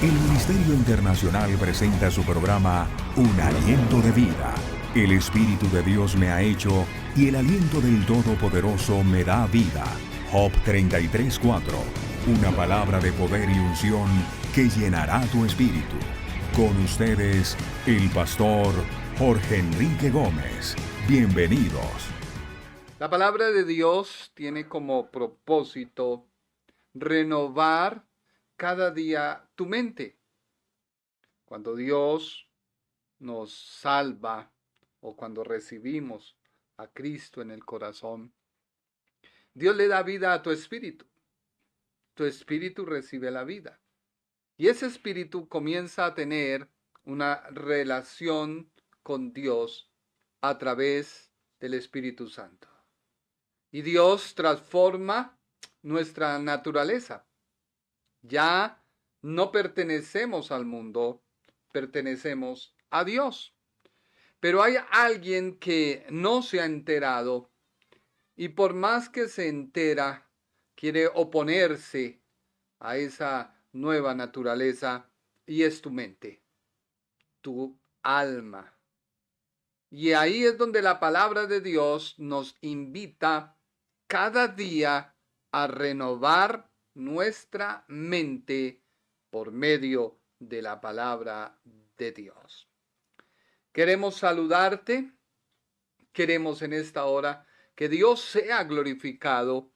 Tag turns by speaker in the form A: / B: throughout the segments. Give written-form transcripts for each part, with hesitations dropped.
A: El Ministerio Internacional presenta su programa Un Aliento de Vida. El Espíritu de Dios me ha hecho y el aliento del Todopoderoso me da vida. Job 33:4. Una palabra de poder y unción que llenará tu espíritu. Con ustedes, el pastor Jorge Enrique Gómez. Bienvenidos.
B: La palabra de Dios tiene como propósito renovar cada día tu mente. Cuando Dios nos salva o cuando recibimos a Cristo en el corazón, Dios le da vida a tu espíritu. Tu espíritu recibe la vida. Y ese espíritu comienza a tener una relación con Dios a través del Espíritu Santo. Y Dios transforma nuestra naturaleza. Ya no pertenecemos al mundo, pertenecemos a Dios. Pero hay alguien que no se ha enterado y por más que se entera, quiere oponerse a esa nueva naturaleza y es tu mente, tu alma. Y ahí es donde la palabra de Dios nos invita cada día a renovar nuestra mente por medio de la palabra de Dios. Queremos saludarte, queremos en esta hora que Dios sea glorificado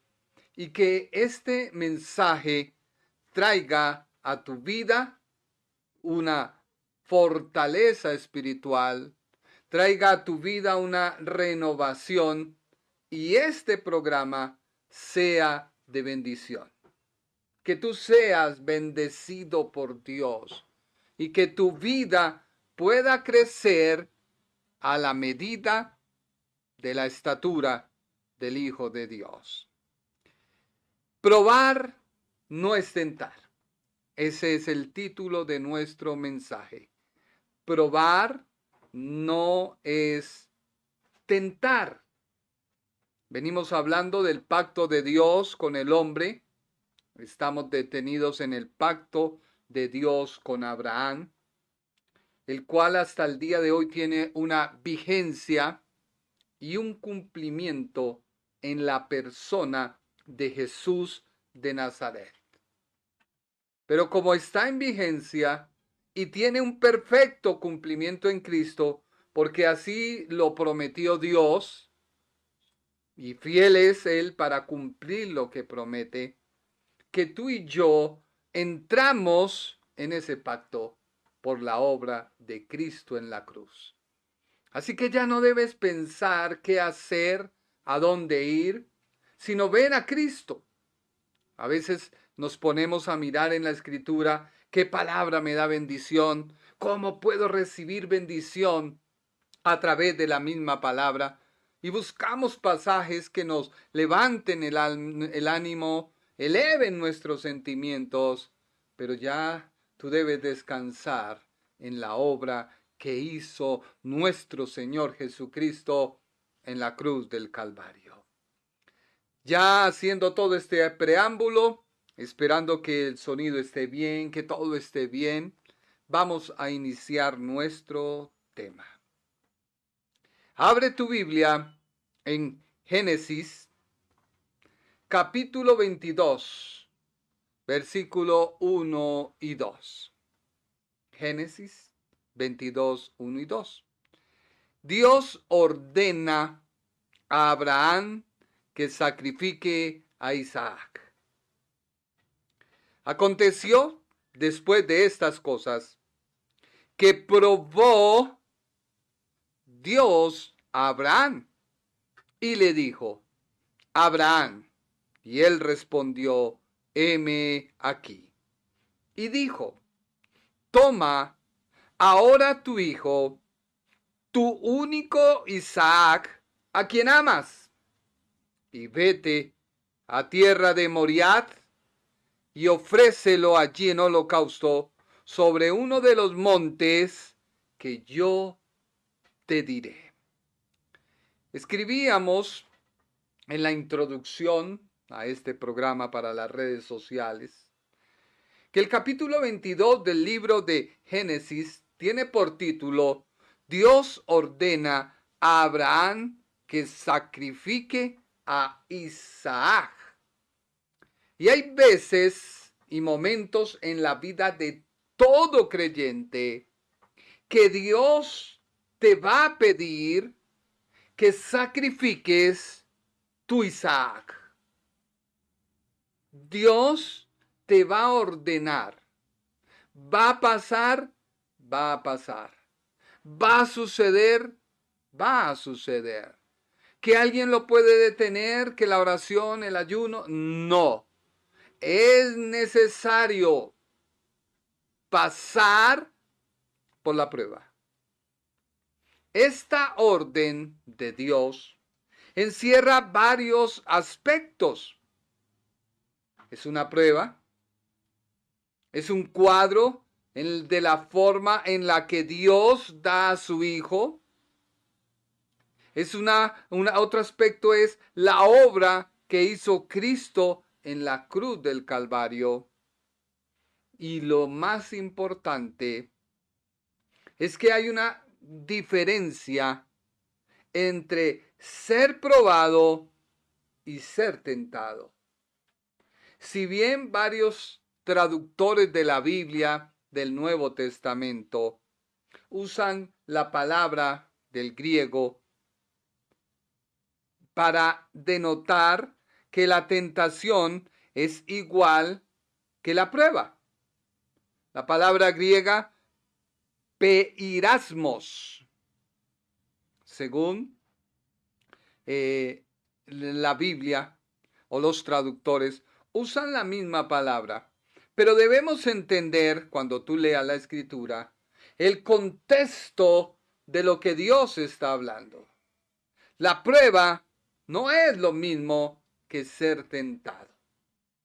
B: y que este mensaje traiga a tu vida una fortaleza espiritual, traiga a tu vida una renovación y este programa sea de bendición. Que tú seas bendecido por Dios y que tu vida pueda crecer a la medida de la estatura del Hijo de Dios. Probar no es tentar. Ese es el título de nuestro mensaje. Probar no es tentar. Venimos hablando del pacto de Dios con el hombre. Estamos detenidos en el pacto de Dios con Abraham, el cual hasta el día de hoy tiene una vigencia y un cumplimiento en la persona de Jesús de Nazaret. Pero como está en vigencia y tiene un perfecto cumplimiento en Cristo, porque así lo prometió Dios, y fiel es Él para cumplir lo que promete, que tú y yo entramos en ese pacto por la obra de Cristo en la cruz. Así que ya no debes pensar qué hacer, a dónde ir, sino ven a Cristo. A veces nos ponemos a mirar en la Escritura qué palabra me da bendición, cómo puedo recibir bendición a través de la misma palabra y buscamos pasajes que nos levanten el ánimo, eleven nuestros sentimientos, pero ya tú debes descansar en la obra que hizo nuestro Señor Jesucristo en la cruz del Calvario. Ya haciendo todo este preámbulo, esperando que el sonido esté bien, que todo esté bien, vamos a iniciar nuestro tema. Abre tu Biblia en Génesis, capítulo 22, versículo 1 y 2. Génesis 22, 1 y 2. Dios ordena a Abraham que sacrifique a Isaac. Aconteció después de estas cosas que probó Dios a Abraham y le dijo: Abraham. Y él respondió: heme aquí. Y dijo: toma ahora tu hijo, tu único Isaac, a quien amas, y vete a tierra de Moriah y ofrécelo allí en holocausto sobre uno de los montes que yo te diré. Escribíamos en la introducción a este programa para las redes sociales que el capítulo 22 del libro de Génesis tiene por título Dios ordena a Abraham que sacrifique a Isaac. Y hay veces y momentos en la vida de todo creyente que Dios te va a pedir que sacrifiques tu Isaac. Dios te va a ordenar. Va a pasar, va a pasar. Va a suceder, va a suceder. ¿Que alguien lo puede detener? ¿Que la oración, el ayuno? No. Es necesario pasar por la prueba. Esta orden de Dios encierra varios aspectos. Es una prueba, es un cuadro de la forma en la que Dios da a su Hijo. Es otro aspecto es la obra que hizo Cristo en la cruz del Calvario. Y lo más importante es que hay una diferencia entre ser probado y ser tentado. Si bien varios traductores de la Biblia del Nuevo Testamento usan la palabra del griego para denotar que la tentación es igual que la prueba. La palabra griega peirasmos, según la Biblia o los traductores, usan la misma palabra, pero debemos entender, cuando tú leas la Escritura, el contexto de lo que Dios está hablando. La prueba no es lo mismo que ser tentado.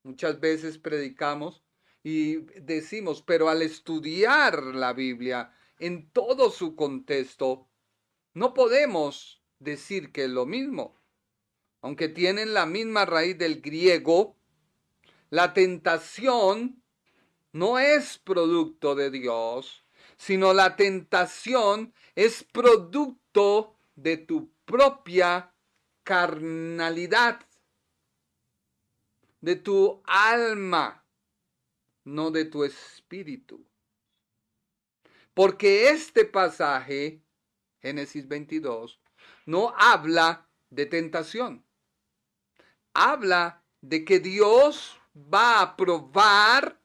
B: Muchas veces predicamos y decimos, pero al estudiar la Biblia en todo su contexto, no podemos decir que es lo mismo. Aunque tienen la misma raíz del griego, la tentación no es producto de Dios, sino la tentación es producto de tu propia carnalidad, de tu alma, no de tu espíritu. Porque este pasaje, Génesis 22, no habla de tentación. Habla de que Dios va a probar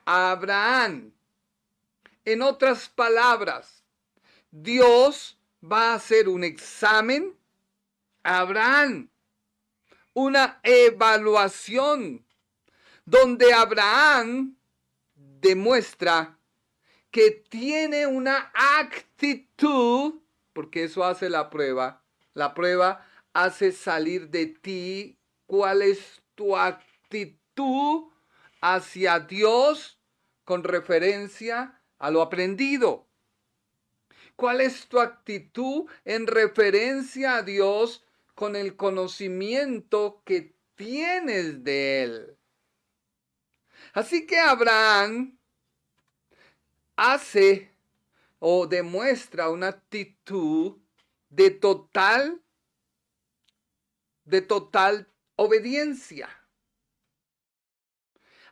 B: a Abraham. En otras palabras, Dios va a hacer un examen a Abraham, una evaluación, donde Abraham demuestra que tiene una actitud, porque eso hace la prueba. La prueba hace salir de ti cuál es tu actitud hacia Dios con referencia a lo aprendido. ¿Cuál es tu actitud en referencia a Dios con el conocimiento que tienes de Él? Así que Abraham hace o demuestra una actitud de total obediencia.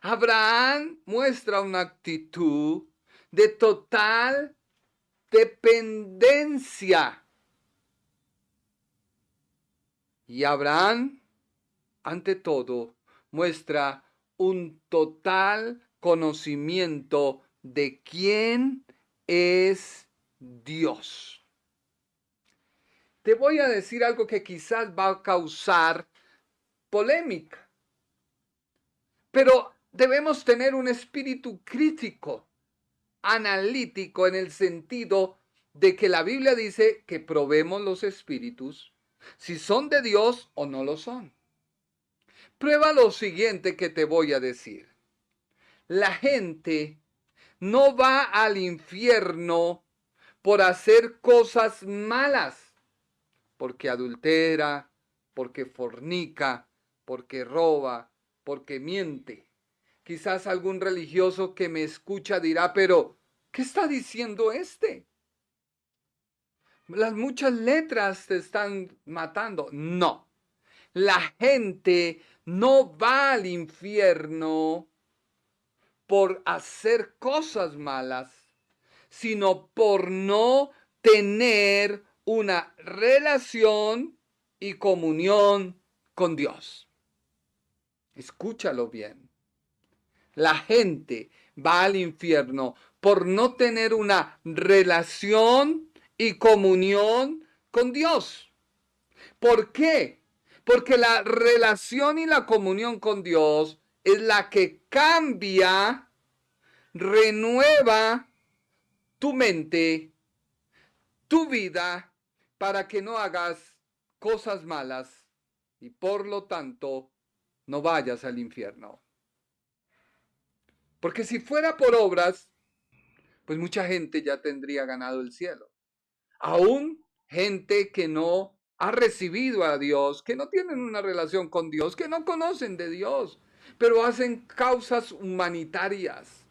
B: Abraham muestra una actitud de total dependencia. Y Abraham, ante todo, muestra un total conocimiento de quién es Dios. Te voy a decir algo que quizás va a causar polémica, pero debemos tener un espíritu crítico, analítico, en el sentido de que la Biblia dice que probemos los espíritus, si son de Dios o no lo son. Prueba lo siguiente que te voy a decir. La gente no va al infierno por hacer cosas malas, porque adultera, porque fornica, porque roba, porque miente. Quizás algún religioso que me escucha dirá, pero ¿qué está diciendo este? Las muchas letras te están matando. No, la gente no va al infierno por hacer cosas malas, sino por no tener una relación y comunión con Dios. Escúchalo bien. La gente va al infierno por no tener una relación y comunión con Dios. ¿Por qué? Porque la relación y la comunión con Dios es la que cambia, renueva tu mente, tu vida, para que no hagas cosas malas y por lo tanto no vayas al infierno. Porque si fuera por obras, pues mucha gente ya tendría ganado el cielo. Aún gente que no ha recibido a Dios, que no tienen una relación con Dios, que no conocen de Dios, pero hacen causas humanitarias,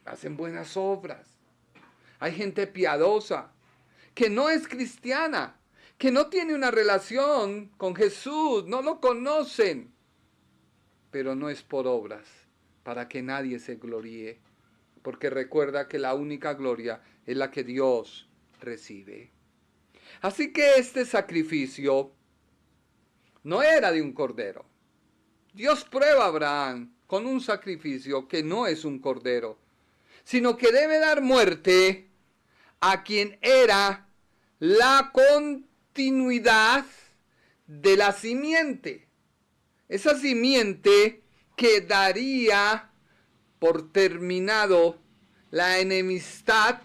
B: hacen buenas obras. Hay gente piadosa, que no es cristiana, que no tiene una relación con Jesús, no lo conocen, pero no es por obras, para que nadie se gloríe, porque recuerda que la única gloria es la que Dios recibe. Así que este sacrificio no era de un cordero. Dios prueba a Abraham con un sacrificio que no es un cordero, sino que debe dar muerte a quien era la continuidad de la simiente. Esa simiente que daría por terminado la enemistad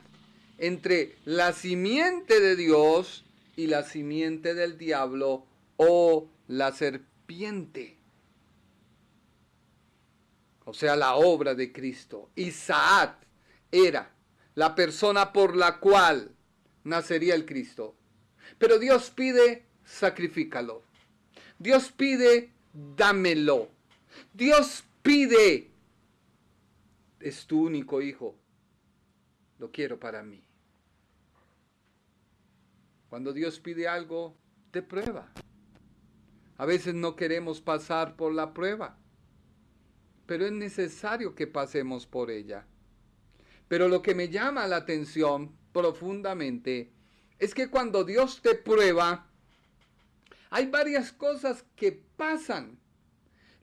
B: entre la simiente de Dios y la simiente del diablo o la serpiente. O sea, la obra de Cristo. Isaac era la persona por la cual nacería el Cristo. Pero Dios pide, sacrifícalo. Dios pide, dámelo. Dios pide, es tu único hijo. Lo quiero para mí. Cuando Dios pide algo, te prueba. A veces no queremos pasar por la prueba, pero es necesario que pasemos por ella. Pero lo que me llama la atención profundamente es que cuando Dios te prueba, hay varias cosas que pasan.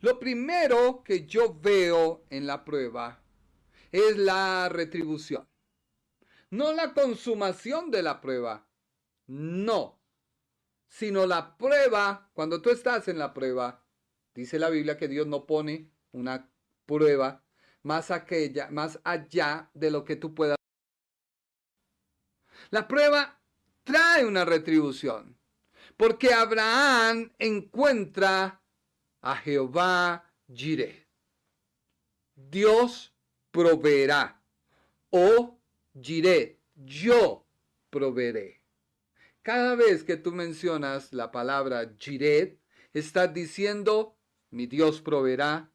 B: Lo primero que yo veo en la prueba es la retribución. No la consumación de la prueba, no, sino la prueba. Cuando tú estás en la prueba, dice la Biblia que Dios no pone una prueba más allá de lo que tú puedas. La prueba trae una retribución, porque Abraham encuentra a Jehová Jireh. Dios proveerá, o Jireh, yo proveeré. Cada vez que tú mencionas la palabra Jireh, estás diciendo, mi Dios proveerá,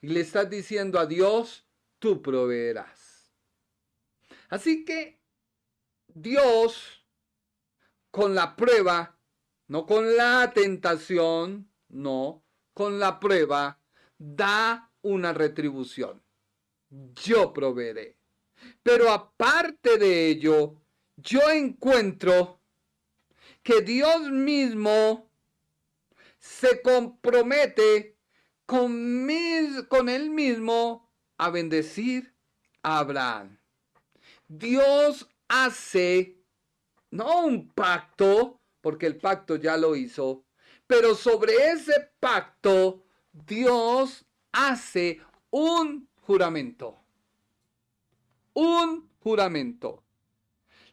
B: y le estás diciendo a Dios, tú proveerás. Así que Dios, con la prueba, no con la tentación, no, con la prueba, da una retribución. Yo proveeré. Pero aparte de ello, yo encuentro que Dios mismo se compromete con él mismo a bendecir a Abraham. Dios hace, no un pacto, porque el pacto ya lo hizo, pero sobre ese pacto Dios hace un juramento. Un juramento,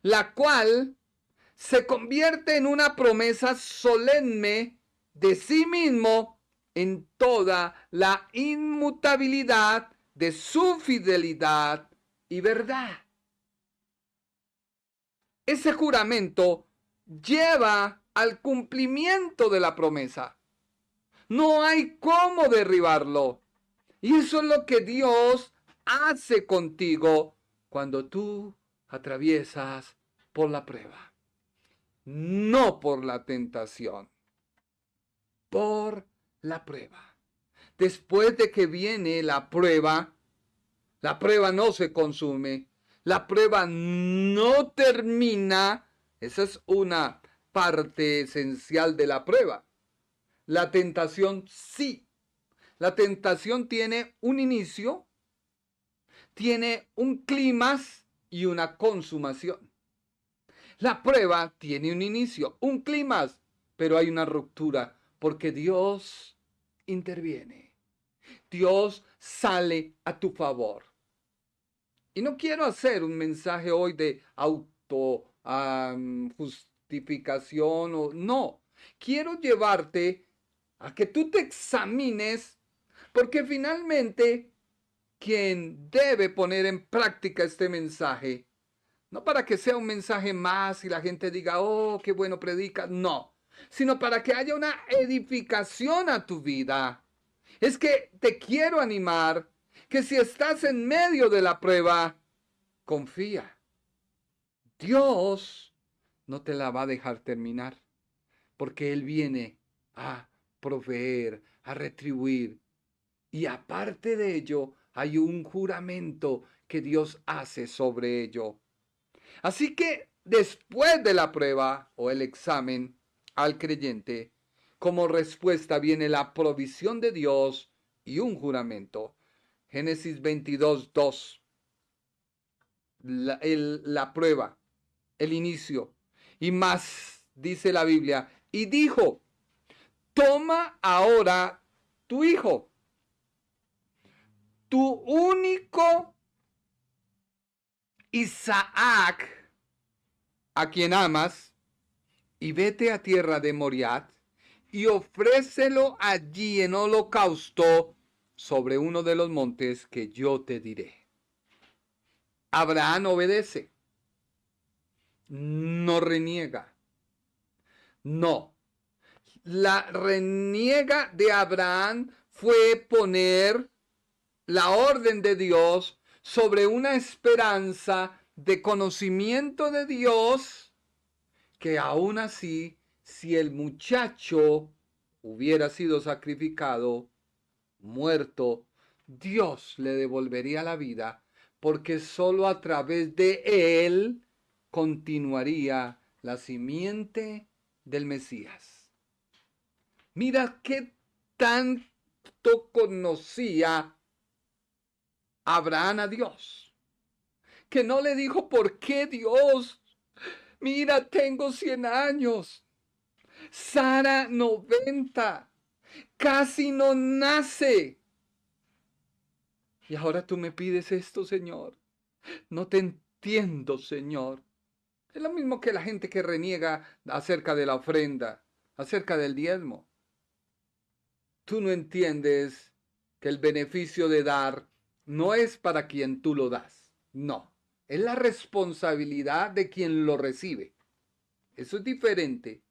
B: la cual se convierte en una promesa solemne de sí mismo en toda la inmutabilidad de su fidelidad y verdad. Ese juramento lleva al cumplimiento de la promesa. No hay cómo derribarlo. Y eso es lo que Dios hace contigo cuando tú atraviesas por la prueba. No por la tentación, por la prueba. Después de que viene la prueba no se consume, la prueba no termina. Esa es una parte esencial de la prueba. La tentación sí. La tentación tiene un inicio, tiene un clímax y una consumación. La prueba tiene un inicio, un clímax, pero hay una ruptura porque Dios interviene. Dios sale a tu favor. Y no quiero hacer un mensaje hoy de justificación o no. Quiero llevarte a que tú te examines, porque finalmente quien debe poner en práctica este mensaje, no para que sea un mensaje más y la gente diga, oh, qué bueno predica, no, sino para que haya una edificación a tu vida. Es que te quiero animar que si estás en medio de la prueba, confía. Dios no te la va a dejar terminar, porque Él viene a proveer, a retribuir. Y aparte de ello, hay un juramento que Dios hace sobre ello. Así que después de la prueba o el examen al creyente, como respuesta viene la provisión de Dios y un juramento. Génesis 22:2. La prueba, el inicio. Y más, dice la Biblia, y dijo, toma ahora tu hijo, tu único Isaac, a quien amas, y vete a tierra de Moriat, y ofrécelo allí en holocausto sobre uno de los montes que yo te diré. Abraham obedece, no reniega. No, la reniega de Abraham fue poner la orden de Dios sobre una esperanza de conocimiento de Dios, que aún así, si el muchacho hubiera sido sacrificado, muerto, Dios le devolvería la vida, porque sólo a través de él continuaría la simiente del Mesías. Mira qué tanto conocía Abraham a Dios, que no le dijo, ¿por qué Dios? Mira, tengo 100 años, Sara 90, casi no nace. Y ahora tú me pides esto, Señor. No te entiendo, Señor. Es lo mismo que la gente que reniega acerca de la ofrenda, acerca del diezmo. Tú no entiendes que el beneficio de dar no es para quien tú lo das. No, es la responsabilidad de quien lo recibe. Eso es diferente.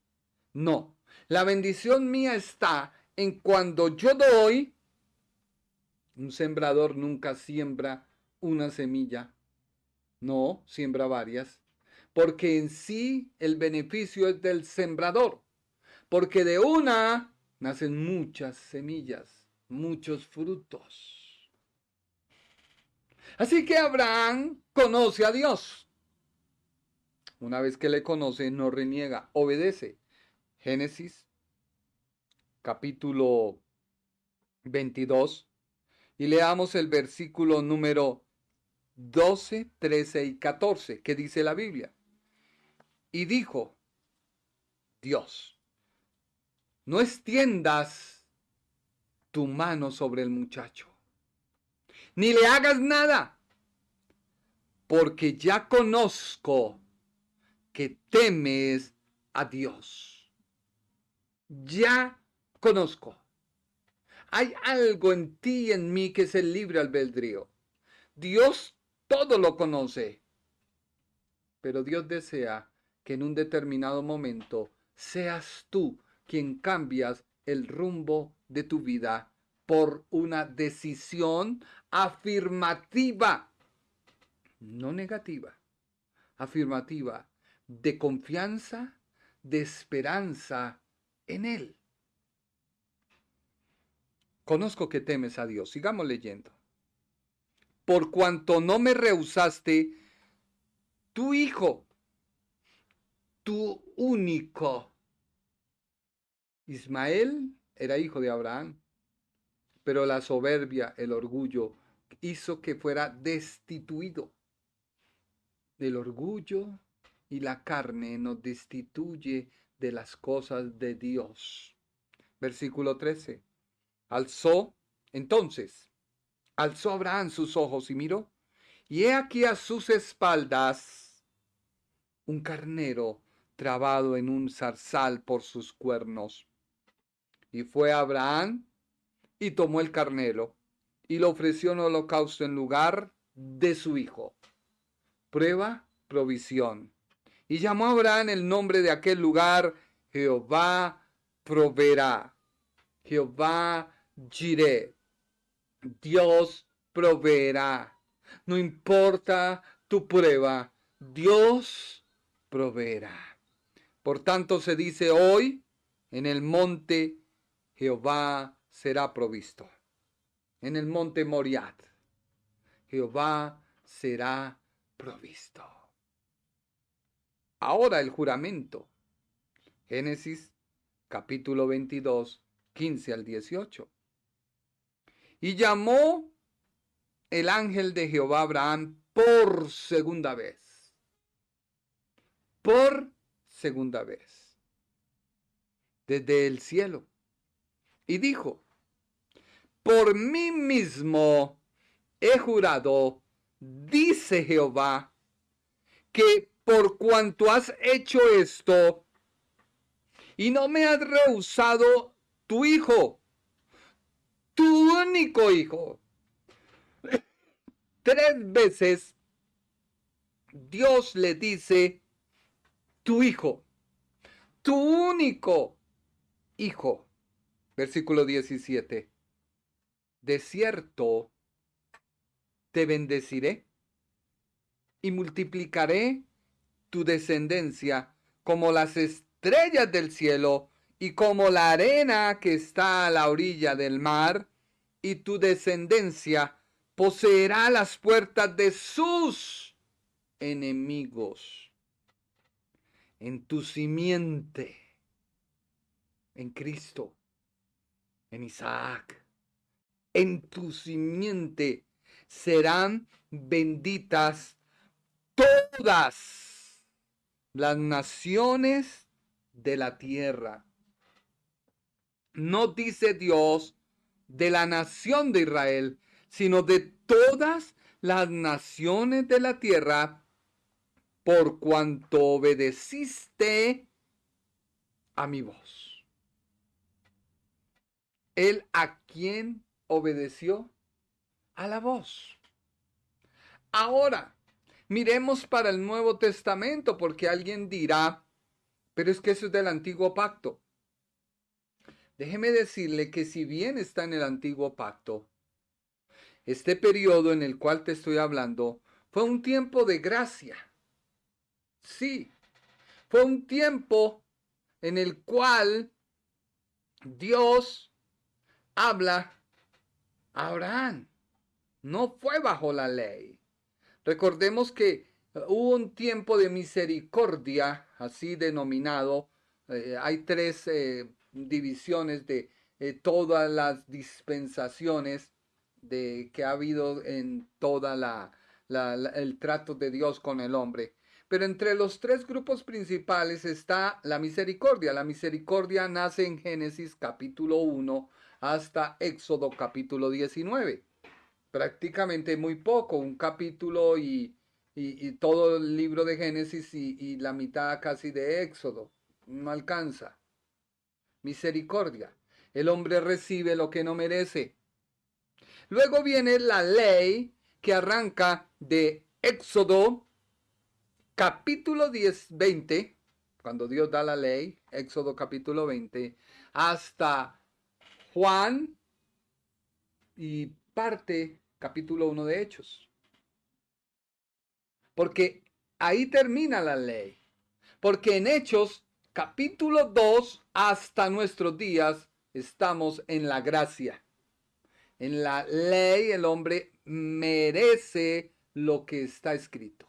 B: No, la bendición mía está en cuando yo doy. Un sembrador nunca siembra una semilla. No, siembra varias. Porque en sí el beneficio es del sembrador. Porque de una nacen muchas semillas, muchos frutos. Así que Abraham conoce a Dios. Una vez que le conoce, no reniega, obedece. Génesis capítulo 22. Y leamos el versículo número 12, 13 y 14, que dice la Biblia. Y dijo Dios, no extiendas tu mano sobre el muchacho, ni le hagas nada, porque ya conozco que temes a Dios. Ya conozco. Hay algo en ti y en mí que es el libre albedrío. Dios todo lo conoce, pero Dios desea que en un determinado momento seas tú quien cambias el rumbo de tu vida por una decisión afirmativa, no negativa, afirmativa, de confianza, de esperanza en Él. Conozco que temes a Dios. Sigamos leyendo. Por cuanto no me rehusaste tu hijo, tu único. Ismael era hijo de Abraham, pero la soberbia, el orgullo, hizo que fuera destituido. El orgullo y la carne nos destituye de las cosas de Dios. Versículo 13. Entonces Abraham sus ojos y miró, y he aquí a sus espaldas un carnero trabado en un zarzal por sus cuernos. Y fue Abraham y tomó el carnero y lo ofreció en holocausto en lugar de su hijo. Prueba, provisión. Y llamó a Abraham el nombre de aquel lugar, Jehová proveerá. Jehová Jireh. Dios proveerá. No importa tu prueba, Dios proveerá. Por tanto se dice hoy, en el monte Jehová será provisto. En el monte Moriat, Jehová será provisto. Ahora el juramento. Génesis capítulo 22, 15 al 18. Y llamó el ángel de Jehová a Abraham por segunda vez. Por segunda vez. Desde el cielo. Y dijo, por mí mismo he jurado, dice Jehová, que por cuanto has hecho esto, y no me has rehusado tu hijo, tu único hijo. 3 veces Dios le dice, tu hijo, tu único hijo. Versículo 17. De cierto te bendeciré y multiplicaré tu descendencia como las estrellas del cielo y como la arena que está a la orilla del mar, y tu descendencia poseerá las puertas de sus enemigos. En tu simiente, en Cristo, en Isaac, en tu simiente serán benditas todas las naciones de la tierra. No dice Dios de la nación de Israel, sino de todas las naciones de la tierra, por cuanto obedeciste a mi voz. ¿Él a quién obedeció? A la voz. Ahora, miremos para el Nuevo Testamento, porque alguien dirá, pero es que eso es del Antiguo Pacto. Déjeme decirle que si bien está en el Antiguo Pacto, este periodo en el cual te estoy hablando fue un tiempo de gracia. Sí, fue un tiempo en el cual Dios habla a Abraham. No fue bajo la ley. Recordemos que hubo un tiempo de misericordia, así denominado. Hay 3 divisiones de todas las dispensaciones que ha habido en toda el trato de Dios con el hombre. Pero entre los 3 grupos principales está la misericordia. La misericordia nace en Génesis capítulo 1 hasta Éxodo capítulo 19. Prácticamente muy poco, un capítulo y todo el libro de Génesis y la mitad casi de Éxodo. No alcanza. Misericordia. El hombre recibe lo que no merece. Luego viene la ley que arranca de Éxodo capítulo 20, cuando Dios da la ley, Éxodo capítulo 20, hasta Juan y parte capítulo 1 de Hechos. Porque ahí termina la ley. Porque en Hechos capítulo 2 hasta nuestros días estamos en la gracia. En la ley el hombre merece lo que está escrito.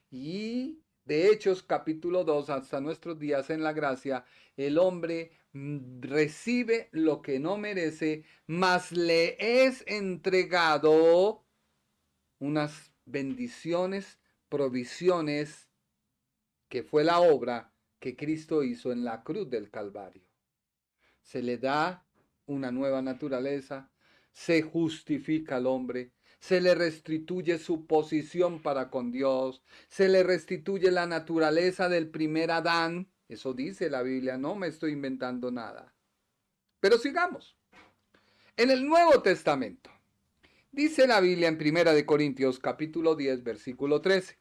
B: Y de Hechos capítulo 2 hasta nuestros días en la gracia, el hombre recibe lo que no merece, mas le es entregado unas bendiciones, provisiones, que fue la obra que Cristo hizo en la cruz del Calvario. Se le da una nueva naturaleza, se justifica al hombre, se le restituye su posición para con Dios, se le restituye la naturaleza del primer Adán. Eso dice la Biblia, no me estoy inventando nada. Pero sigamos. En el Nuevo Testamento, dice la Biblia en 1 Corintios capítulo 10, versículo 13.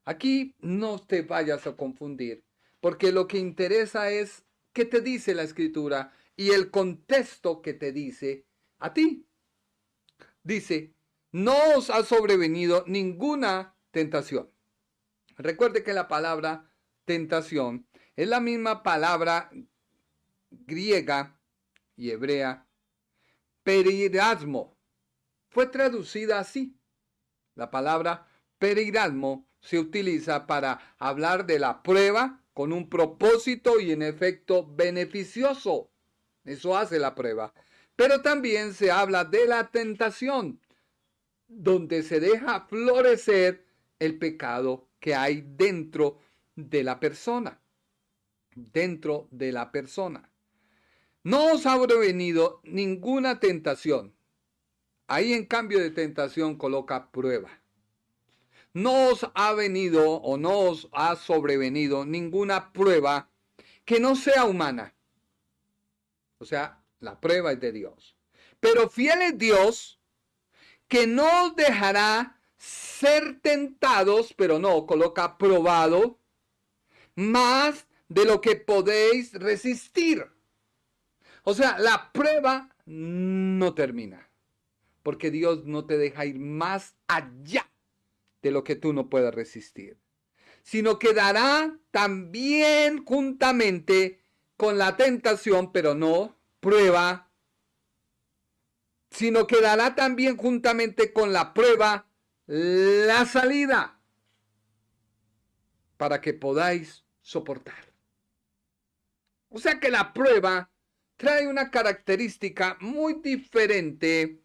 B: Aquí no te vayas a confundir, porque lo que interesa es qué te dice la Escritura y el contexto que te dice a ti. Dice, no os ha sobrevenido ninguna tentación. Recuerde que la palabra tentación es la misma palabra griega y hebrea, perirasmo. Fue traducida así. La palabra perirasmo se utiliza para hablar de la prueba con un propósito y en efecto beneficioso. Eso hace la prueba. Pero también se habla de la tentación, donde se deja florecer el pecado que hay dentro de la persona. Dentro de la persona. No os ha sobrevenido ninguna tentación. Ahí en cambio de tentación coloca prueba. No os ha venido o no os ha sobrevenido ninguna prueba que no sea humana. O sea, la prueba es de Dios. Pero fiel es Dios, que no os dejará ser tentados, pero no, coloca probado, más de lo que podéis resistir. O sea, la prueba no termina, porque Dios no te deja ir más allá de lo que tú no puedas resistir, sino que dará también juntamente con la tentación, pero no prueba, sino que dará también juntamente con la prueba la salida para que podáis soportar. O sea que la prueba trae una característica muy diferente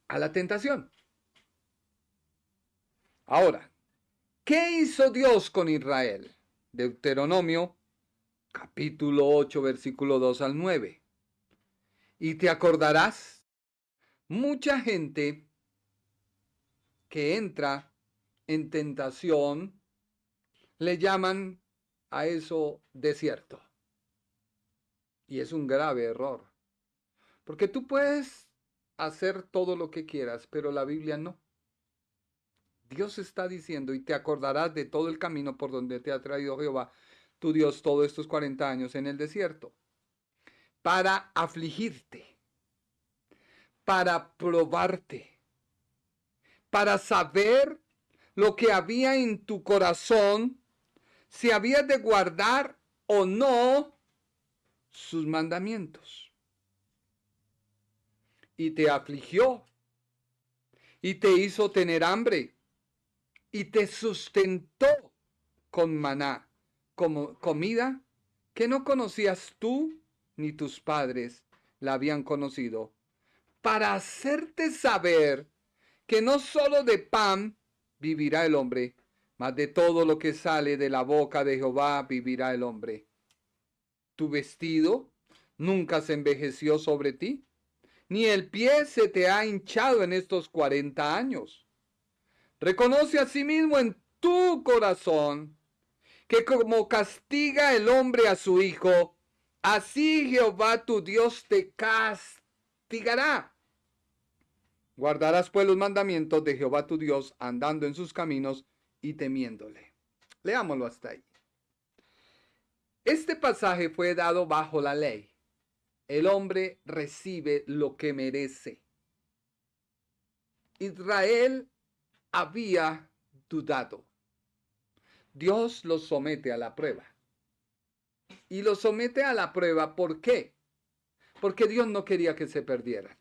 B: a la tentación. Ahora, ¿qué hizo Dios con Israel? Deuteronomio capítulo 8, versículo 2 al 9. Y te acordarás, mucha gente que entra en tentación, le llaman a eso desierto. Y es un grave error. Porque tú puedes hacer todo lo que quieras, pero la Biblia no. Dios está diciendo, y te acordarás de todo el camino por donde te ha traído Jehová, tu Dios, todos estos 40 años en el desierto, para afligirte, para probarte, para saber lo que había en tu corazón, si habías de guardar o no sus mandamientos. Y te afligió, y te hizo tener hambre, y te sustentó con maná, como comida que no conocías tú ni tus padres la habían conocido, para hacerte saber que no solo de pan vivirá el hombre, mas de todo lo que sale de la boca de Jehová vivirá el hombre. Tu vestido nunca se envejeció sobre ti, ni el pie se te ha hinchado en estos 40 años. Reconoce asimismo en tu corazón que como castiga el hombre a su hijo, así Jehová tu Dios te castigará. Guardarás pues los mandamientos de Jehová tu Dios, andando en sus caminos y temiéndole. Leámoslo hasta ahí. Este pasaje fue dado bajo la ley. el hombre recibe lo que merece. Israel había dudado. Dios los somete a la prueba. Y los somete a la prueba, ¿por qué? Porque Dios no quería que se perdieran.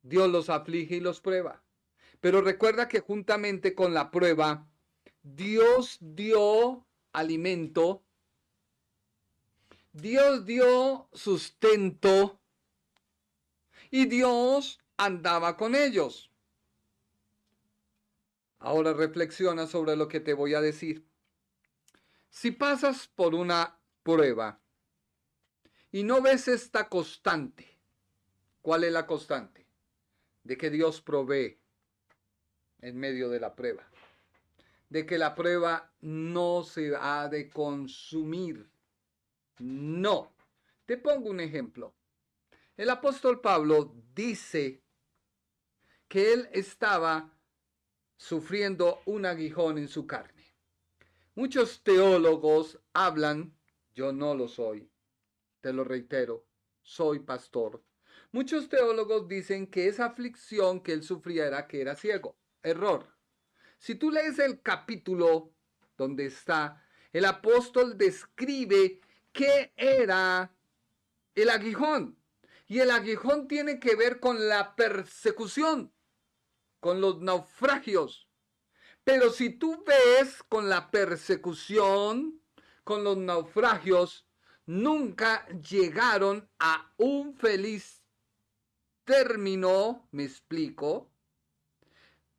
B: Dios los aflige y los prueba. Pero recuerda que juntamente con la prueba, Dios dio alimento, Dios dio sustento y Dios andaba con ellos. Ahora reflexiona sobre lo que te voy a decir. Si pasas por una prueba y no ves esta constante, ¿cuál es la constante? De que Dios provee en medio de la prueba. De que la prueba no se ha de consumir. No. Te pongo un ejemplo. El apóstol Pablo dice que él estaba sufriendo un aguijón en su carne. Muchos teólogos hablan, yo no lo soy, te lo reitero, soy pastor. Muchos teólogos dicen que esa aflicción que él sufría era que era ciego. Error. Si tú lees el capítulo donde está, el apóstol describe qué era el aguijón. Y el aguijón tiene que ver con la persecución, con los naufragios. Pero si tú ves con la persecución, con los naufragios, nunca llegaron a un feliz término, me explico.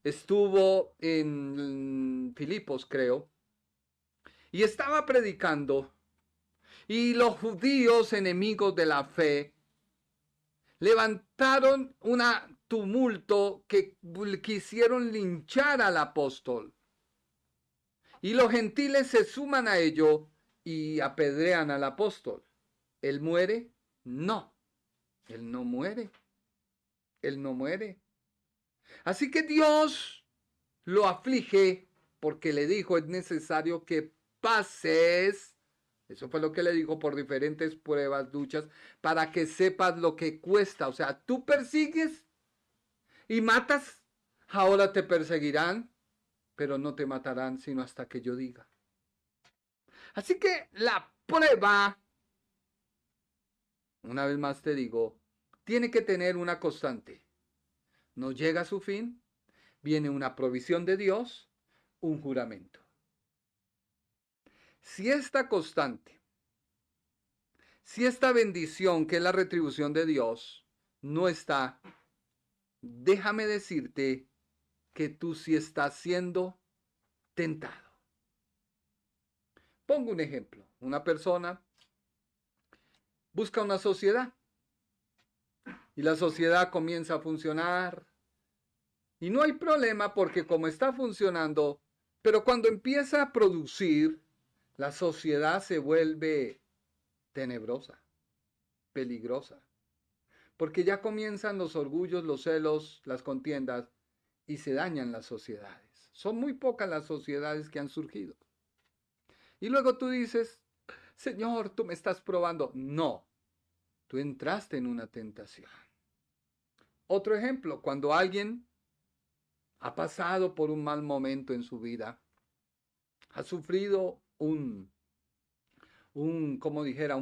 B: Estuvo en Filipos, creo, y estaba predicando, y los judíos enemigos de la fe levantaron un tumulto que quisieron linchar al apóstol. Y los gentiles se suman a ello y apedrean al apóstol. ¿Él muere? No. Él no muere. Él no muere. Así que Dios lo aflige porque le dijo, es necesario que pases. Eso fue lo que le dijo por diferentes pruebas, luchas, para que sepas lo que cuesta. O sea, tú persigues y matas, ahora te perseguirán, pero no te matarán sino hasta que yo diga. Así que la prueba, una vez más te digo, tiene que tener una constante. No llega a su fin, viene una provisión de Dios, un juramento. Si esta constante, si esta bendición que es la retribución de Dios no está, déjame decirte que tú sí estás siendo tentado. Pongo un ejemplo. Una persona busca una sociedad y la sociedad comienza a funcionar y no hay problema porque como está funcionando, pero cuando empieza a producir, la sociedad se vuelve tenebrosa, peligrosa, porque ya comienzan los orgullos, los celos, las contiendas y se dañan las sociedades. Son muy pocas las sociedades que han surgido. Y luego tú dices, Señor, tú me estás probando. No, tú entraste en una tentación. Otro ejemplo, cuando alguien ha pasado por un mal momento en su vida, ha sufrido un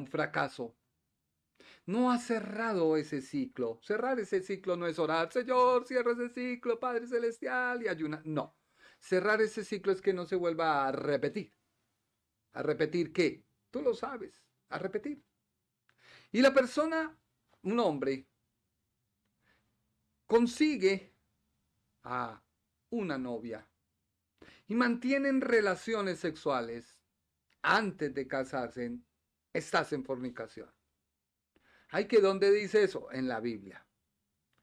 B: fracaso, no ha cerrado ese ciclo. Cerrar ese ciclo no es orar, Señor, cierra ese ciclo, Padre Celestial, y ayunar. No, cerrar ese ciclo es que no se vuelva a repetir. ¿A repetir qué? Tú lo sabes, a repetir. Y la persona, un hombre, consigue a una novia y mantienen relaciones sexuales antes de casarse, estás en fornicación. ¿Hay que dónde dice eso? En la Biblia.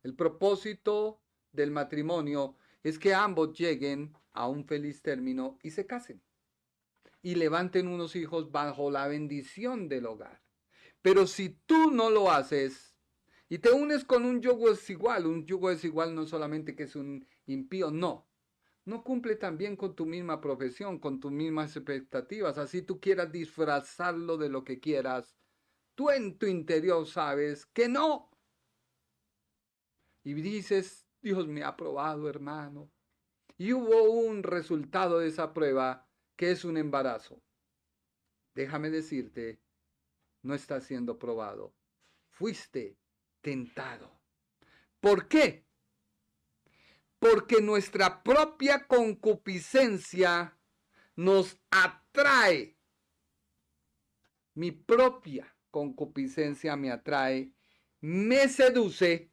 B: El propósito del matrimonio es que ambos lleguen a un feliz término y se casen y levanten unos hijos bajo la bendición del hogar. Pero si tú no lo haces y te unes con un yugo desigual no solamente que es un impío, no cumple también con tu misma profesión, con tus mismas expectativas, así tú quieras disfrazarlo de lo que quieras, tú en tu interior sabes que no. Y dices, Dios me ha probado, hermano. Y hubo un resultado de esa prueba que es un embarazo. Déjame decirte, no estás siendo probado. Fuiste tentado. ¿Por qué? Porque nuestra propia concupiscencia nos atrae. Mi propia concupiscencia me atrae, me seduce,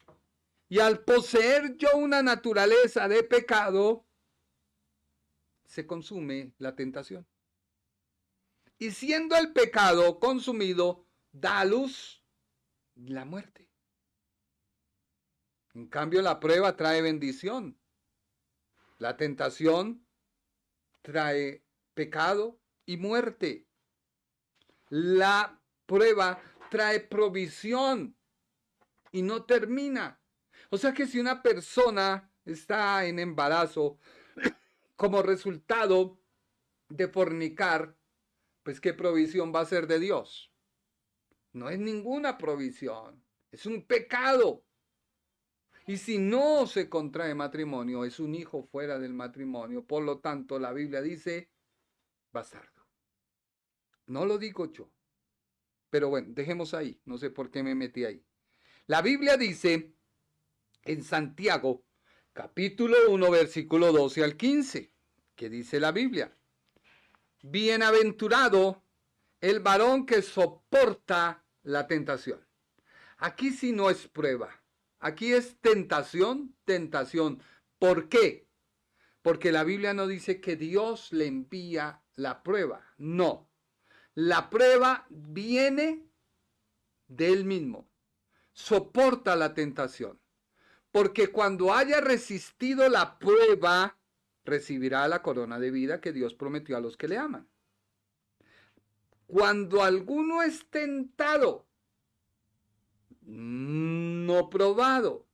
B: y al poseer yo una naturaleza de pecado, se consume la tentación. Y siendo el pecado consumido, da a luz la muerte. En cambio, la prueba trae bendición. La tentación trae pecado y muerte. La prueba trae provisión y no termina. O sea que si una persona está en embarazo como resultado de fornicar, pues ¿qué provisión va a ser de Dios? No es ninguna provisión, es un pecado. Y si no se contrae matrimonio, es un hijo fuera del matrimonio. Por lo tanto, la Biblia dice bastardo. No lo digo yo. Pero bueno, dejemos ahí. No sé por qué me metí ahí. La Biblia dice en Santiago, capítulo 1, versículo 12 al 15, que dice la Biblia: bienaventurado el varón que soporta la tentación. Aquí sí no es prueba. Aquí es tentación, tentación. ¿Por qué? Porque la Biblia no dice que Dios le envía la prueba. No. La prueba viene de él mismo. Soporta la tentación. Porque cuando haya resistido la prueba, recibirá la corona de vida que Dios prometió a los que le aman. Cuando alguno es tentado, no probado,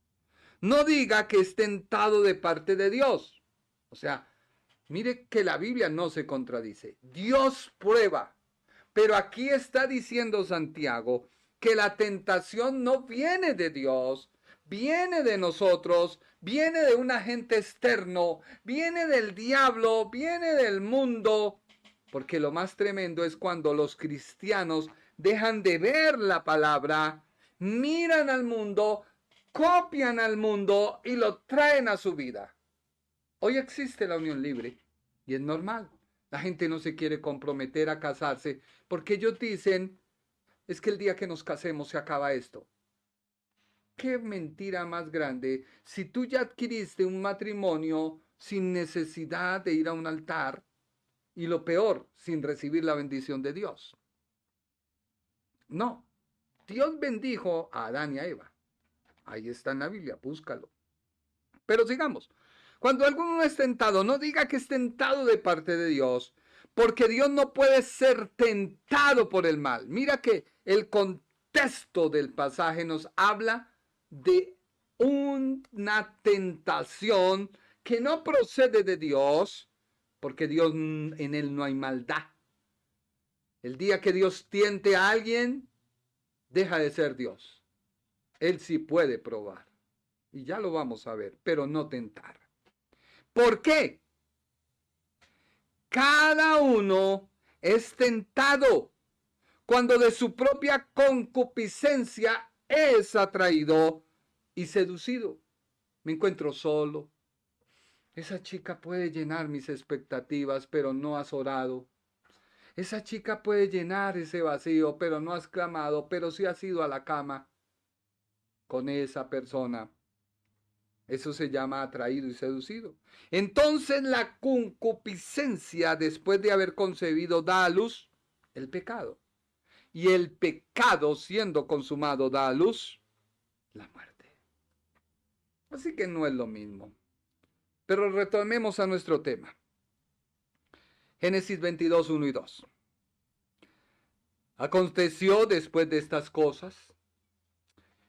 B: no diga que es tentado de parte de Dios. O sea, mire que la Biblia no se contradice. Dios prueba. Pero aquí está diciendo Santiago que la tentación no viene de Dios, viene de nosotros, viene de un agente externo, viene del diablo, viene del mundo. Porque lo más tremendo es cuando los cristianos dejan de ver la palabra, miran al mundo, copian al mundo y lo traen a su vida. Hoy existe la unión libre y es normal. La gente no se quiere comprometer a casarse porque ellos dicen, es que el día que nos casemos se acaba esto. Qué mentira más grande. Si tú ya adquiriste un matrimonio sin necesidad de ir a un altar, y lo peor, sin recibir la bendición de Dios. No, Dios bendijo a Adán y a Eva. Ahí está en la Biblia, búscalo. Pero sigamos. Cuando alguno es tentado, no diga que es tentado de parte de Dios, porque Dios no puede ser tentado por el mal. Mira que el contexto del pasaje nos habla de una tentación que no procede de Dios, porque Dios, en él no hay maldad. El día que Dios tiente a alguien, deja de ser Dios. Él sí puede probar. Y ya lo vamos a ver, pero no tentar. ¿Por qué? Cada uno es tentado cuando de su propia concupiscencia es atraído y seducido. Me encuentro solo. Esa chica puede llenar mis expectativas, pero no has orado. Esa chica puede llenar ese vacío, pero no has clamado, pero sí has ido a la cama con esa persona. Eso se llama atraído y seducido. Entonces la concupiscencia, después de haber concebido, da a luz el pecado. Y el pecado, siendo consumado, da a luz la muerte. Así que no es lo mismo. Pero retornemos a nuestro tema. Génesis 22, 1 y 2. Aconteció después de estas cosas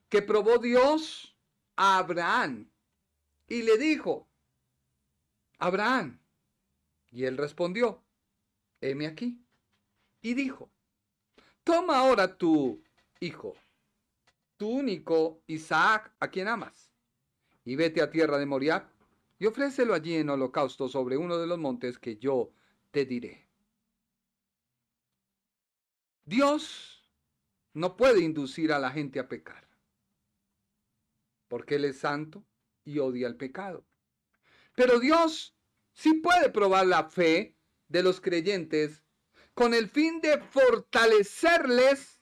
B: que probó Dios a Abraham y le dijo: Abraham. Y él respondió: heme aquí. Y dijo: toma ahora tu hijo, tu único Isaac, a quien amas, y vete a tierra de Moriah y ofrécelo allí en holocausto sobre uno de los montes que yo te diré. Dios no puede inducir a la gente a pecar, porque Él es santo y odia el pecado. Pero Dios sí puede probar la fe de los creyentes con el fin de fortalecerles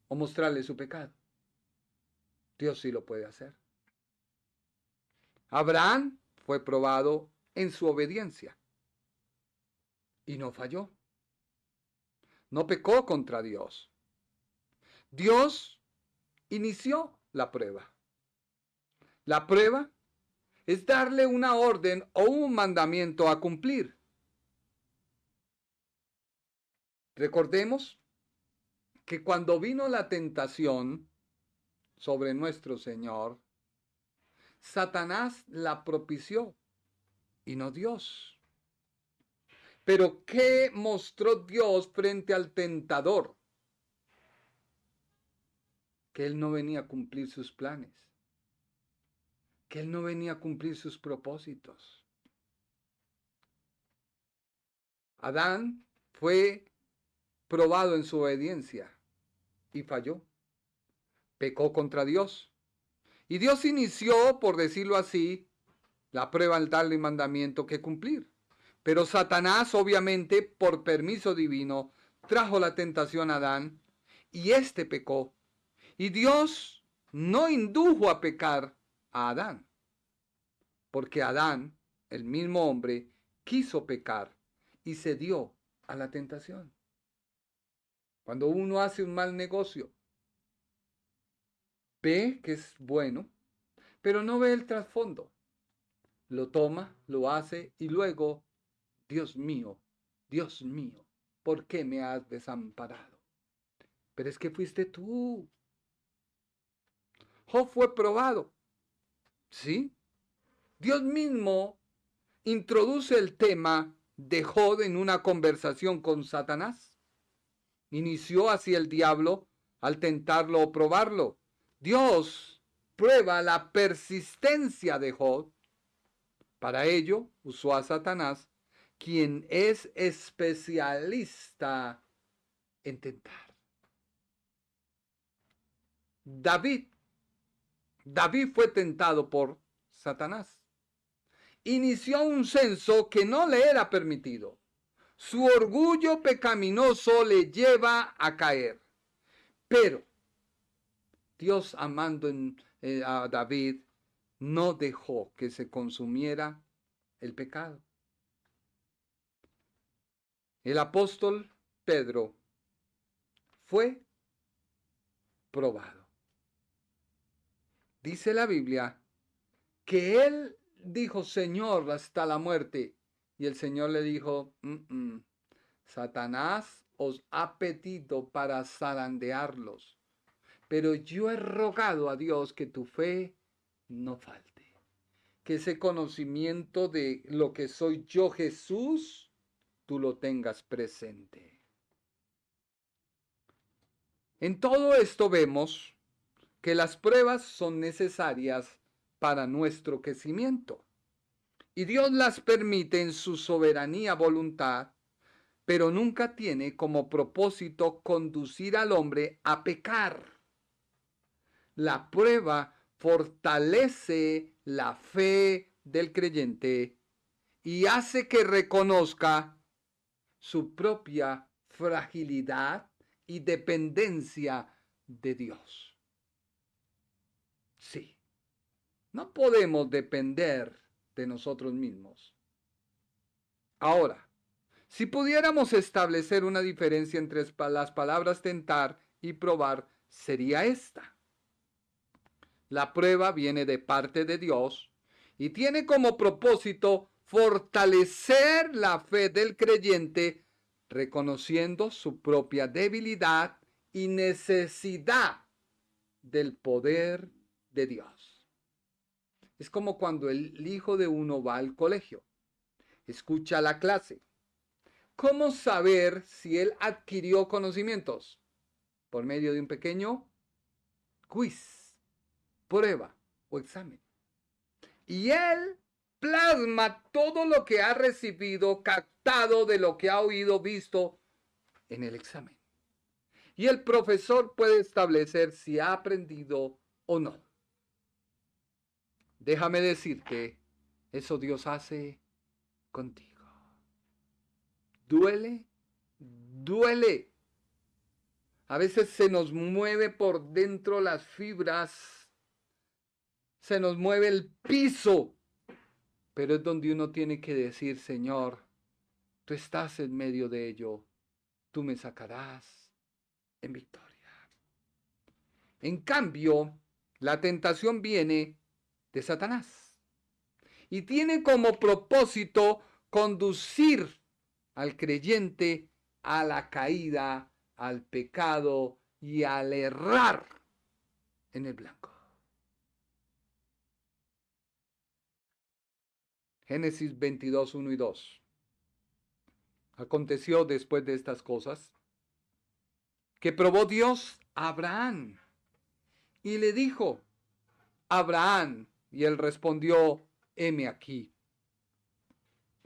B: o mostrarles su pecado. Dios sí lo puede hacer. Abraham fue probado en su obediencia y no falló. No pecó contra Dios. Dios inició la prueba. La prueba es darle una orden o un mandamiento a cumplir. Recordemos que cuando vino la tentación sobre nuestro Señor, Satanás la propició y no Dios. Pero ¿qué mostró Dios frente al tentador? Que Él no venía a cumplir sus planes, que Él no venía a cumplir sus propósitos. Adán fue probado en su obediencia y falló. Pecó contra Dios. Y Dios inició, por decirlo así, la prueba al darle mandamiento que cumplir. Pero Satanás, obviamente, por permiso divino, trajo la tentación a Adán y éste pecó. Y Dios no indujo a pecar a Adán, porque Adán, el mismo hombre, quiso pecar y cedió a la tentación. Cuando uno hace un mal negocio, ve que es bueno, pero no ve el trasfondo. Lo toma, lo hace y luego, Dios mío, ¿por qué me has desamparado? Pero es que fuiste tú. Job fue probado. ¿Sí? Dios mismo introduce el tema de Job en una conversación con Satanás. Inició así el diablo al tentarlo o probarlo. Dios prueba la persistencia de Job. Para ello usó a Satanás, quien es especialista en tentar. David fue tentado por Satanás. Inició un censo que no le era permitido. Su orgullo pecaminoso le lleva a caer. Pero Dios, amando a David, no dejó que se consumiera el pecado. El apóstol Pedro fue probado. Dice la Biblia que él dijo, Señor, hasta la muerte. Y el Señor le dijo, Satanás os ha pedido para zarandearlos, pero yo he rogado a Dios que tu fe no falte, que ese conocimiento de lo que soy yo, Jesús, tú lo tengas presente. En todo esto vemos que las pruebas son necesarias para nuestro crecimiento. Y Dios las permite en su soberanía voluntad, pero nunca tiene como propósito conducir al hombre a pecar. La prueba fortalece la fe del creyente y hace que reconozca su propia fragilidad y dependencia de Dios. Sí, no podemos depender de nosotros mismos. Ahora, si pudiéramos establecer una diferencia entre las palabras tentar y probar, sería esta. La prueba viene de parte de Dios y tiene como propósito fortalecer la fe del creyente, reconociendo su propia debilidad y necesidad del poder de Dios. Es como cuando el hijo de uno va al colegio, escucha la clase. ¿Cómo saber si él adquirió conocimientos? por medio de un pequeño quiz, prueba o examen. Y él plasma todo lo que ha recibido, captado de lo que ha oído, visto en el examen. Y el profesor puede establecer si ha aprendido o no. Déjame decirte, eso Dios hace contigo. Duele, duele. A veces se nos mueve por dentro las fibras, se nos mueve el piso, pero es donde uno tiene que decir, Señor, tú estás en medio de ello, tú me sacarás en victoria. En cambio, la tentación viene de Satanás y tiene como propósito conducir al creyente a la caída, al pecado y al errar en el blanco. Génesis 22, 1 y 2. Aconteció después de estas cosas que probó Dios a Abraham y le dijo, Abraham, y él respondió, heme aquí.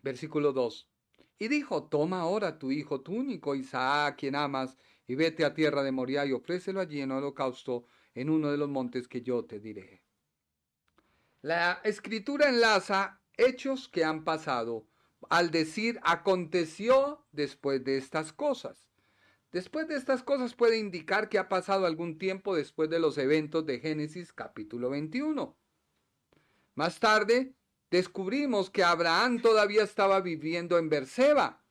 B: Versículo 2. Y dijo, toma ahora tu hijo, tu único Isaac, quien amas, y vete a tierra de Moriah y ofrécelo allí en holocausto en uno de los montes que yo te diré. La escritura enlaza hechos que han pasado al decir aconteció después de estas cosas. Después de estas cosas puede indicar que ha pasado algún tiempo después de los eventos de Génesis capítulo 21. Más tarde descubrimos que Abraham todavía estaba viviendo en Berseba,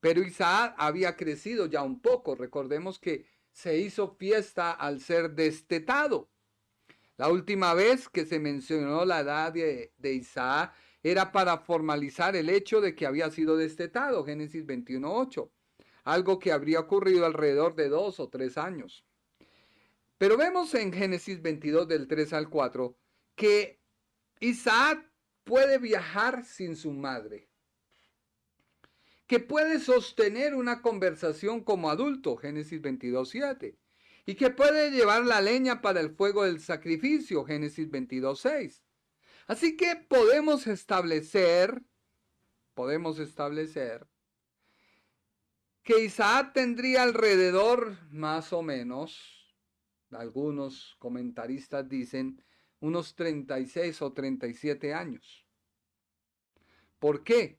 B: pero Isaac había crecido ya un poco. Recordemos que se hizo fiesta al ser destetado. La última vez que se mencionó la edad de Isaac era para formalizar el hecho de que había sido destetado, Génesis 21:8, algo que habría ocurrido alrededor de 2 o 3 años. Pero vemos en Génesis 22 del 3 al 4 que Isaac puede viajar sin su madre, que puede sostener una conversación como adulto, Génesis 22:7, y que puede llevar la leña para el fuego del sacrificio, Génesis 22:6. Así que podemos establecer que Isaac tendría alrededor, más o menos, algunos comentaristas dicen, unos 36 o 37 años. ¿Por qué?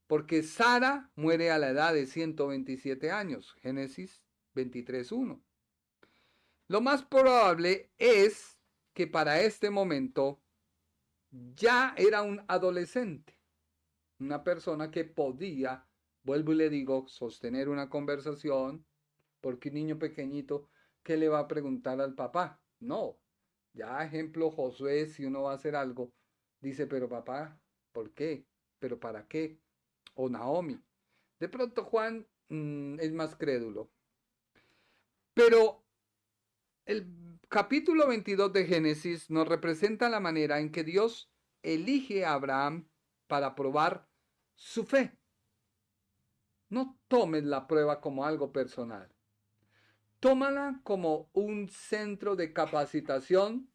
B: Porque Sara muere a la edad de 127 años, Génesis 23:1. Lo más probable es que para este momento ya era un adolescente, una persona que podía, vuelvo y le digo, sostener una conversación, porque un niño pequeñito, ¿qué le va a preguntar al papá? No, ya ejemplo Josué, si uno va a hacer algo, dice, pero papá, ¿por qué? ¿Pero para qué? O Naomi. De pronto Juan es más crédulo. Pero el capítulo 22 de Génesis nos representa la manera en que Dios elige a Abraham para probar su fe. No tomes la prueba como algo personal. Tómala como un centro de capacitación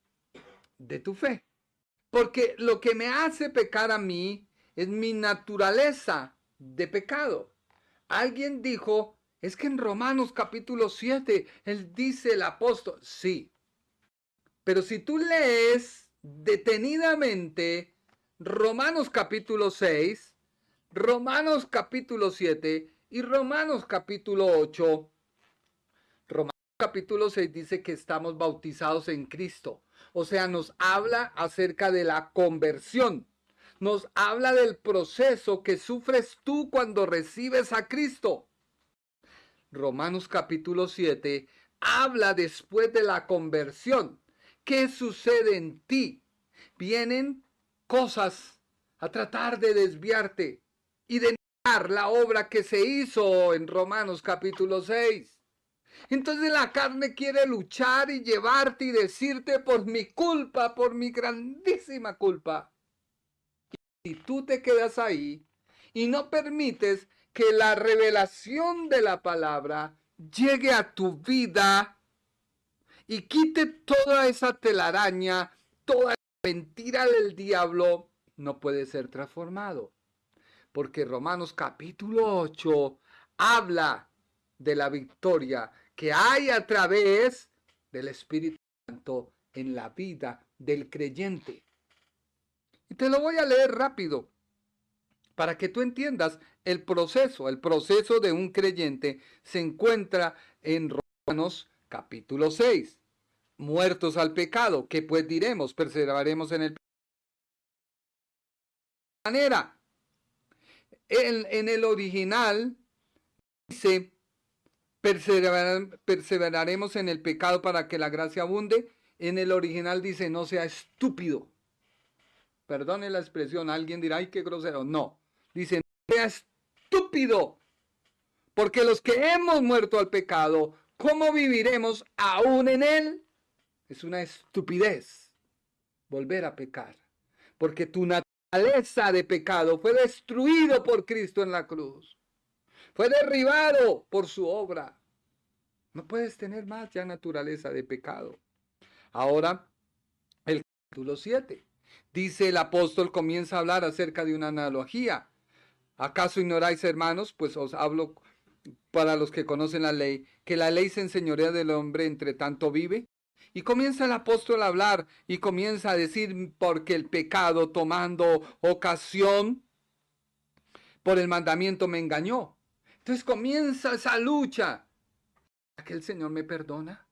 B: de tu fe. Porque lo que me hace pecar a mí es mi naturaleza de pecado. Alguien dijo, es que en Romanos capítulo 7, él dice el apóstol, sí. Pero si tú lees detenidamente Romanos capítulo 6, Romanos capítulo 7 y Romanos capítulo 8, Romanos capítulo 6 dice que estamos bautizados en Cristo. O sea, nos habla acerca de la conversión. Nos habla del proceso que sufres tú cuando recibes a Cristo. Romanos capítulo 7 habla después de la conversión. ¿Qué sucede en ti? Vienen cosas a tratar de desviarte y de negar la obra que se hizo en Romanos capítulo 6. Entonces la carne quiere luchar y llevarte y decirte por mi culpa, por mi grandísima culpa. Y tú te quedas ahí y no permites que la revelación de la palabra llegue a tu vida y quite toda esa telaraña, toda la mentira del diablo, no puede ser transformado. Porque Romanos capítulo 8 habla de la victoria que hay a través del Espíritu Santo en la vida del creyente. Y te lo voy a leer rápido para que tú entiendas el proceso de un creyente se encuentra en Romanos capítulo 6. Muertos al pecado, ¿qué pues diremos? Perseveraremos en el pecado. De manera, en el original dice, perseveraremos en el pecado para que la gracia abunde. En el original dice, no sea estúpido. Perdone la expresión, alguien dirá, ay, qué grosero. No, dice, no sea estúpido. Porque los que hemos muerto al pecado, ¿cómo viviremos aún en él? Es una estupidez volver a pecar. Porque tu naturaleza de pecado fue destruido por Cristo en la cruz. Fue derribado por su obra. No puedes tener más ya naturaleza de pecado. Ahora, el capítulo 7. Dice el apóstol, comienza a hablar acerca de una analogía. ¿Acaso ignoráis, hermanos? Pues os hablo para los que conocen la ley, que la ley se enseñorea del hombre entre tanto vive. Y comienza el apóstol a hablar y comienza a decir, porque el pecado tomando ocasión por el mandamiento me engañó. Entonces comienza esa lucha. ¿Será que el Señor me perdona?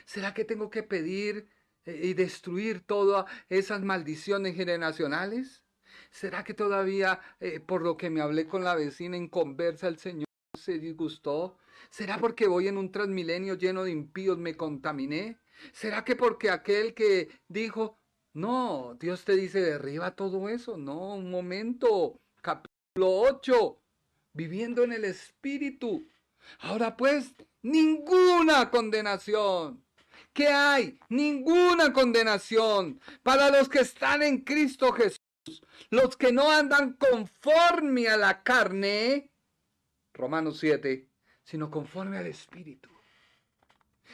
B: ¿Será que tengo que pedir y destruir todas esas maldiciones generacionales? ¿Será que todavía por lo que me hablé con la vecina en conversa el Señor se disgustó? ¿Será porque voy en un transmilenio lleno de impíos me contaminé? ¿Será que porque aquel que dijo, no, Dios te dice derriba todo eso? No, un momento, capítulo 8, viviendo en el Espíritu. Ahora pues, ninguna condenación. ¿Qué hay? Ninguna condenación para los que están en Cristo Jesús. Los que no andan conforme a la carne, Romanos 7, sino conforme al Espíritu.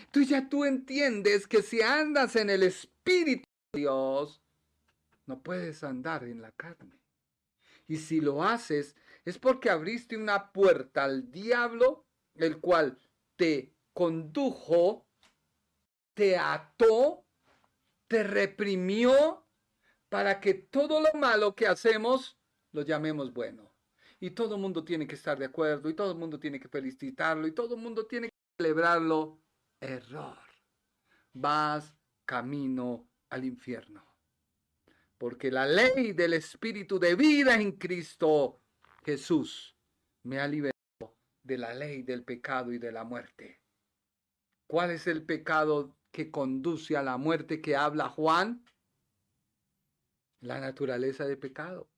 B: Entonces ya tú entiendes que si andas en el Espíritu de Dios, no puedes andar en la carne. Y si lo haces, es porque abriste una puerta al diablo, el cual te condujo, te ató, te reprimió, para que todo lo malo que hacemos lo llamemos bueno. Y todo el mundo tiene que estar de acuerdo, y todo el mundo tiene que felicitarlo, y todo el mundo tiene que celebrarlo. Error. Vas camino al infierno. Porque la ley del Espíritu de vida en Cristo Jesús me ha liberado de la ley del pecado y de la muerte. ¿Cuál es el pecado que conduce a la muerte que habla Juan? La naturaleza de pecado.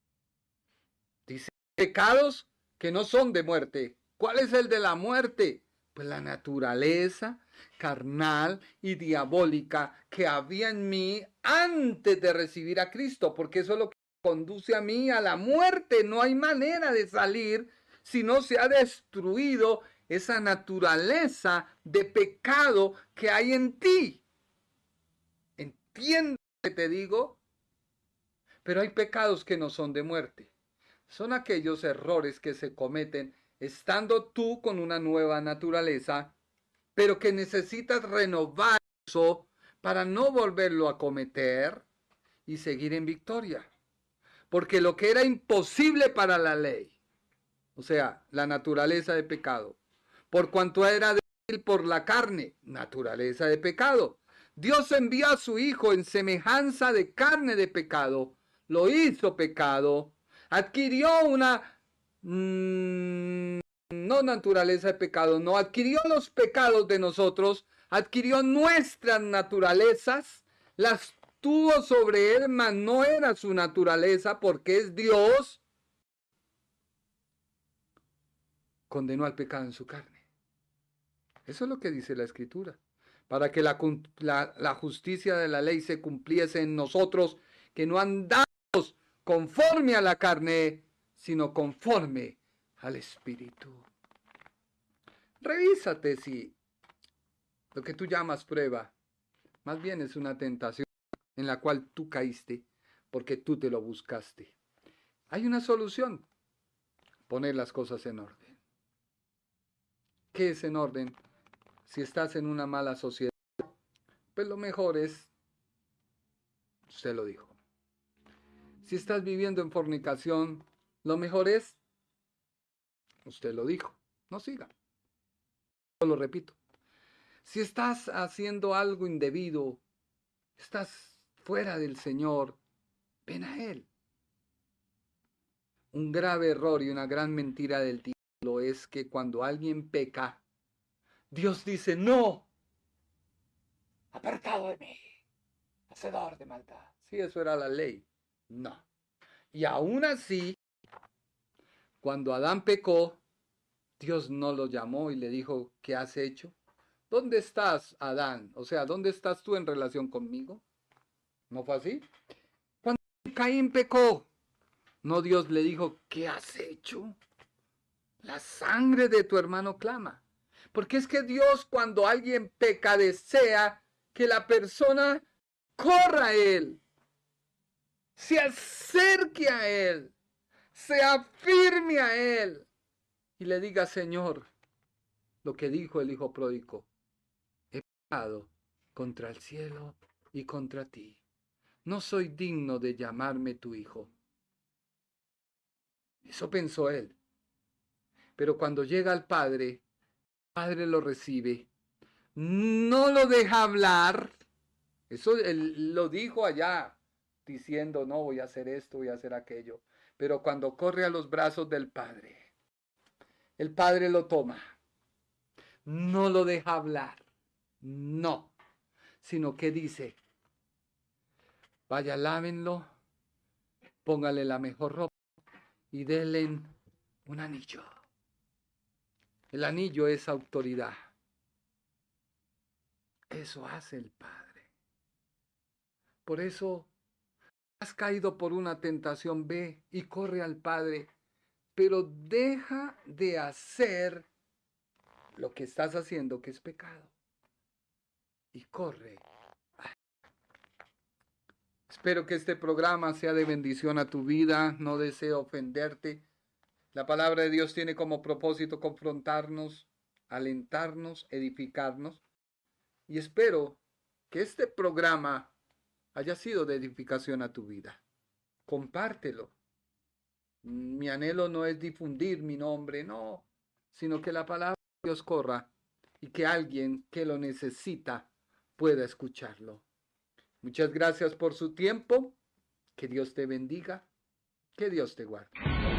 B: Dice, pecados que no son de muerte. ¿Cuál es el de la muerte? Pues la naturaleza carnal y diabólica que había en mí antes de recibir a Cristo, porque eso es lo que conduce a mí a la muerte. No hay manera de salir si no se ha destruido esa naturaleza de pecado que hay en ti. ¿Entiendes lo que te digo? Pero hay pecados que no son de muerte. Son aquellos errores que se cometen estando tú con una nueva naturaleza, pero que necesitas renovar eso para no volverlo a cometer y seguir en victoria. Porque lo que era imposible para la ley, o sea, la naturaleza de pecado, por cuanto era débil por la carne, naturaleza de pecado, Dios envió a su Hijo en semejanza de carne de pecado, lo hizo pecado, adquirió una no naturaleza de pecado, no, adquirió los pecados de nosotros, adquirió nuestras naturalezas, las tuvo sobre él, mas no era su naturaleza porque es Dios. Condenó al pecado en su carne. Eso es lo que dice la Escritura. Para que la justicia de la ley se cumpliese en nosotros, que no andamos conforme a la carne, sino conforme al Espíritu. Revísate si lo que tú llamas prueba Más bien es una tentación en la cual tú caíste porque tú te lo buscaste. Hay una solución: poner las cosas en orden. ¿Qué es en orden? Si estás en una mala sociedad, pues lo mejor es, usted lo dijo. Si estás viviendo en fornicación, lo mejor es, usted lo dijo, no siga. Yo lo repito. Si estás haciendo algo indebido, estás fuera del Señor, ven a Él. Un grave error y una gran mentira del título es que cuando alguien peca, Dios dice: no, apartado de mí, hacedor de maldad. Sí, eso era la ley. No. Y aún así, cuando Adán pecó, Dios no lo llamó y le dijo: ¿qué has hecho? ¿Dónde estás, Adán? O sea, ¿dónde estás tú en relación conmigo? ¿No fue así? Cuando Caín pecó, no, Dios le dijo: ¿qué has hecho? La sangre de tu hermano clama. Porque es que Dios, cuando alguien peca, desea que la persona corra a Él, se acerque a Él, se afirme a Él y le diga: Señor, lo que dijo el hijo pródigo: he pecado contra el cielo y contra ti. No soy digno de llamarme tu hijo. Eso pensó él. Pero cuando llega al Padre, el Padre lo recibe, no lo deja hablar. Eso él lo dijo allá, diciendo: no, voy a hacer esto, voy a hacer aquello. Pero cuando corre a los brazos del Padre, el Padre lo toma. No lo deja hablar. No. Sino que dice: vaya, lávenlo, póngale la mejor ropa y denle un anillo. El anillo es autoridad. Eso hace el Padre. Por eso, has caído por una tentación, ve y corre al Padre, pero deja de hacer lo que estás haciendo, que es pecado, y corre. Espero que este programa sea de bendición a tu vida. No deseo ofenderte. La palabra de Dios tiene como propósito confrontarnos, alentarnos, edificarnos. Y espero que este programa haya sido de edificación a tu vida. Compártelo. Mi anhelo no es difundir mi nombre, no, sino que la palabra de Dios corra y que alguien que lo necesita pueda escucharlo. Muchas gracias por su tiempo. Que Dios te bendiga. Que Dios te guarde.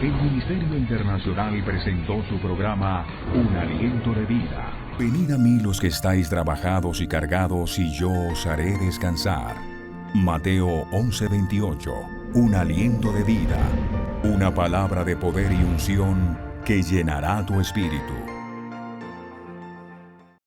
A: El Ministerio Internacional presentó su programa Un Aliento de Vida. Venid a mí los que estáis trabajados y cargados, y yo os haré descansar. Mateo 11:28. Un aliento de vida. Una palabra de poder y unción que llenará tu espíritu.